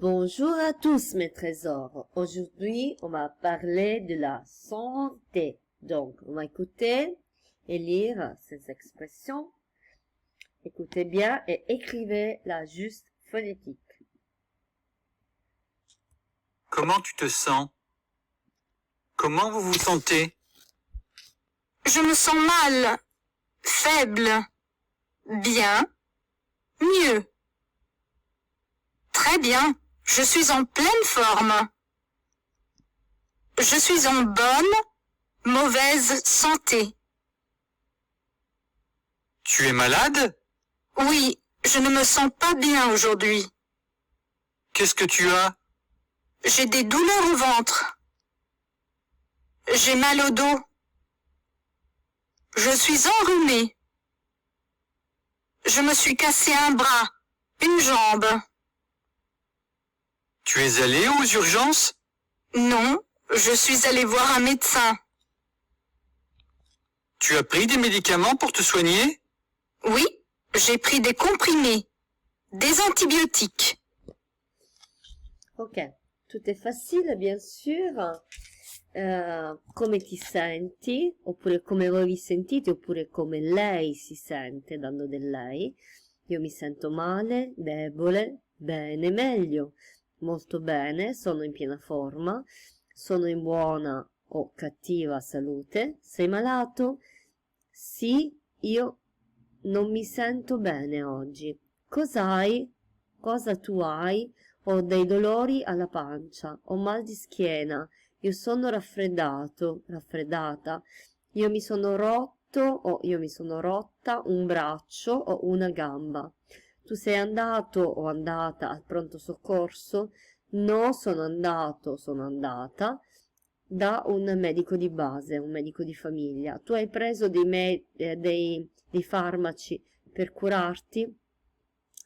Bonjour à tous mes trésors. Aujourd'hui, on va parler de la santé. Donc, on va écouter et lire ces expressions. Écoutez bien et écrivez la juste phonétique. Comment tu te sens? Comment vous vous sentez? Je me sens mal, faible, bien, mieux. Très bien, je suis en pleine forme. Je suis en bonne, mauvaise santé. Tu es malade? Oui, je ne me sens pas bien aujourd'hui. Qu'est-ce que tu as? J'ai des douleurs au ventre. J'ai mal au dos. Je suis enrhumée. Je me suis cassé un bras, une jambe. Tu es allé aux urgences? Non, je suis allée voir un médecin. Tu as pris des médicaments pour te soigner? Oui, j'ai pris des comprimés, des antibiotiques. Ok, tout è facile, bien sûr. Come ti senti, oppure come voi vi sentite, oppure come lei si sente, dando del lei. Io mi sento male, debole, bene, meglio, molto bene, sono in piena forma, sono in buona o cattiva salute. Sei malato? Sì, io non mi sento bene oggi. Cos'hai? Cosa tu hai? Ho dei dolori alla pancia, ho mal di schiena, io sono raffreddato, raffreddata, io mi sono rotto o io mi sono rotta un braccio o una gamba. Tu sei andato o andata al pronto soccorso? No, sono andato, sono andata da un medico di base, un medico di famiglia. Tu hai preso dei farmaci per curarti?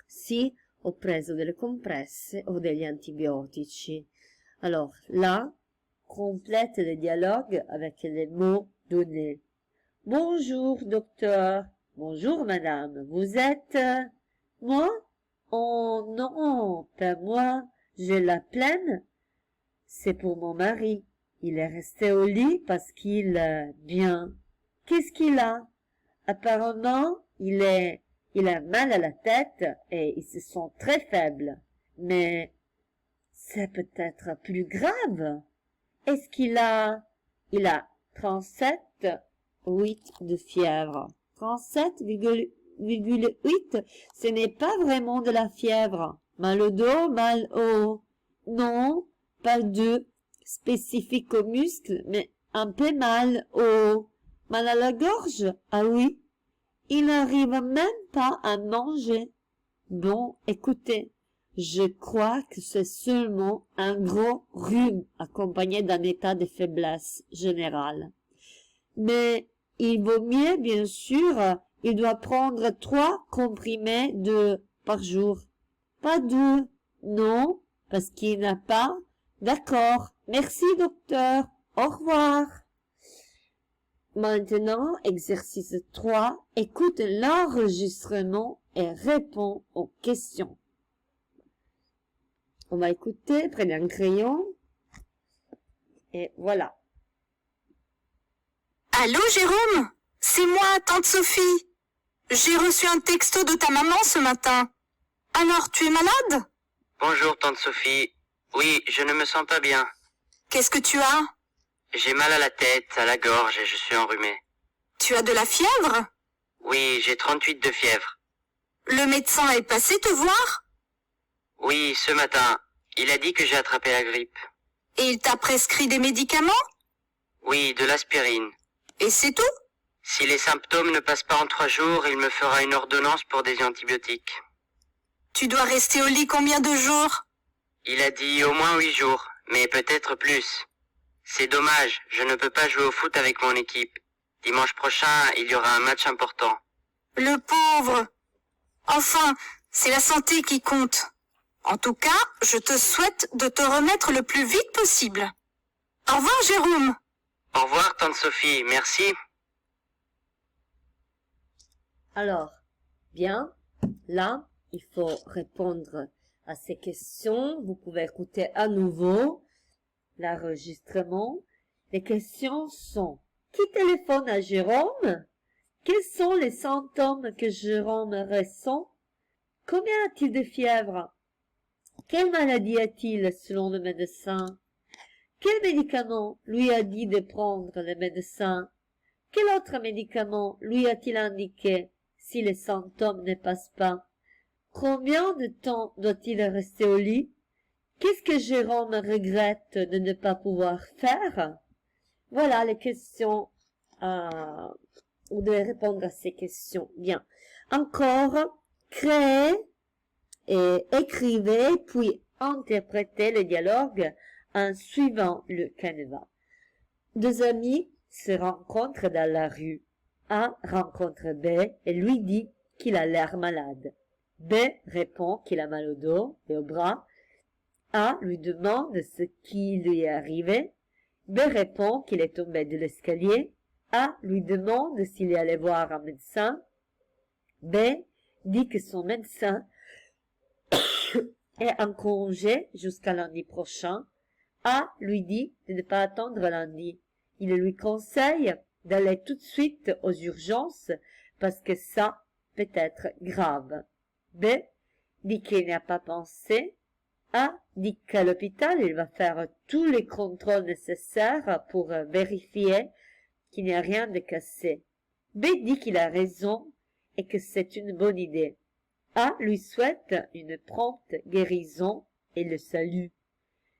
Sì, ho preso delle compresse o degli antibiotici. Alors là, complète le dialogue avec les mots donnés. Bonjour, docteur. Bonjour, madame. Vous êtes... Moi? Oh non, pas moi. J'ai la plaine. C'est pour mon mari. Il est resté au lit parce qu'il... bien. Qu'est-ce qu'il a? Apparemment, il a mal à la tête et il se sent très faible. Mais c'est peut-être plus grave. Est-ce qu'il a 37,8 de fièvre. 37,8, ce n'est pas vraiment de la fièvre. Mal au dos, mal au... Non, pas de spécifique aux muscles, mais un peu mal au... Mal à la gorge? Ah oui. Il n'arrive même pas à manger. Bon, écoutez, je crois que c'est seulement un gros rhume accompagné d'un état de faiblesse générale. Mais il vaut mieux, bien sûr, il doit prendre 3 comprimés par jour. Pas 2, non, parce qu'il n'a pas. D'accord, merci docteur, au revoir. Maintenant, exercice 3, écoute l'enregistrement et réponds aux questions. On va écouter, prenez un crayon. Et voilà. Allô, Jérôme? C'est moi, tante Sophie. J'ai reçu un texto de ta maman ce matin. Alors, tu es malade? Bonjour, tante Sophie. Oui, je ne me sens pas bien. Qu'est-ce que tu as? J'ai mal à la tête, à la gorge et je suis enrhumé. Tu as de la fièvre? Oui, j'ai 38 de fièvre. Le médecin est passé te voir? Oui, ce matin. Il a dit que j'ai attrapé la grippe. Et il t'a prescrit des médicaments? Oui, de l'aspirine. Et c'est tout? Si les symptômes ne passent pas en 3 jours, il me fera une ordonnance pour des antibiotiques. Tu dois rester au lit combien de jours? Il a dit au moins 8 jours, mais peut-être plus. C'est dommage, je ne peux pas jouer au foot avec mon équipe. Dimanche prochain, il y aura un match important. Le pauvre. Enfin, c'est la santé qui compte. En tout cas, je te souhaite de te remettre le plus vite possible. Au revoir, Jérôme. Au revoir, tante Sophie, merci. Alors, bien, là, il faut répondre à ces questions. Vous pouvez écouter à nouveau l'enregistrement. Les questions sont: qui téléphone à Jérôme? Quels sont les symptômes que Jérôme ressent? Combien a-t-il de fièvre? Quelle maladie a-t-il selon le médecin? Quel médicament lui a dit de prendre le médecin? Quel autre médicament lui a-t-il indiqué si les symptômes ne passent pas? Combien de temps doit-il rester au lit? Qu'est-ce que Jérôme regrette de ne pas pouvoir faire? Voilà les questions. Vous devez répondre à ces questions. Bien. Encore, créez et écrivez, puis interprétez le dialogue en suivant le canevas. Deux amis se rencontrent dans la rue. A rencontre B et lui dit qu'il a l'air malade. B répond qu'il a mal au dos et au bras. A lui demande ce qui lui est arrivé. B répond qu'il est tombé de l'escalier. A lui demande s'il est allé voir un médecin. B dit que son médecin est en congé jusqu'à lundi prochain. A lui dit de ne pas attendre lundi. Il lui conseille d'aller tout de suite aux urgences parce que ça peut être grave. B dit qu'il n'y a pas pensé. A dit qu'à l'hôpital, il va faire tous les contrôles nécessaires pour vérifier qu'il n'y a rien de cassé. B dit qu'il a raison et que c'est une bonne idée. A lui souhaite une prompte guérison et le salue.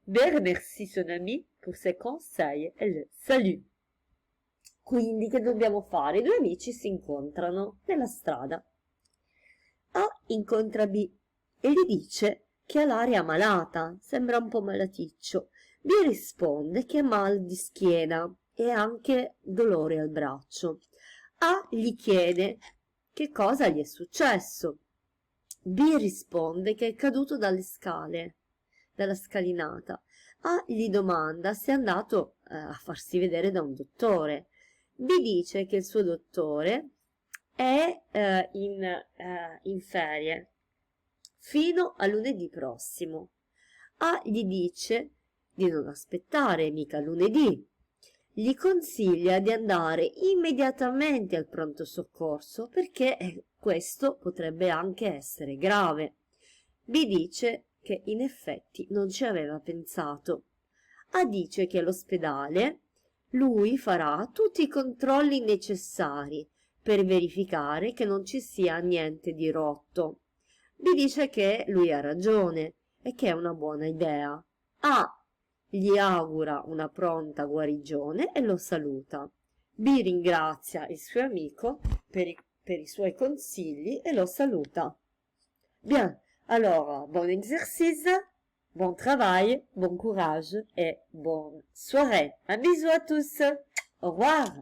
B remercie son ami pour ses conseils e le salue. Quindi che dobbiamo fare? I due amici si incontrano nella strada. A incontra B e gli dice che ha l'aria malata, sembra un po' malaticcio. B risponde che ha mal di schiena e anche dolore al braccio. A gli chiede che cosa gli è successo. B risponde che è caduto dalle scale, dalla scalinata. A gli domanda se è andato a farsi vedere da un dottore. B dice che il suo dottore è in ferie fino a lunedì prossimo. A gli dice di non aspettare mica lunedì. Gli consiglia di andare immediatamente al pronto soccorso perché questo potrebbe anche essere grave. B dice che in effetti non ci aveva pensato. A dice che all'ospedale lui farà tutti i controlli necessari per verificare che non ci sia niente di rotto. B dice che lui ha ragione e che è una buona idea. A gli augura una pronta guarigione e lo saluta. B ringrazia il suo amico per i suoi consigli et lo saluta. Bien, alors, bon exercice, bon travail, bon courage et bonne soirée. Un bisou à tous. Au revoir.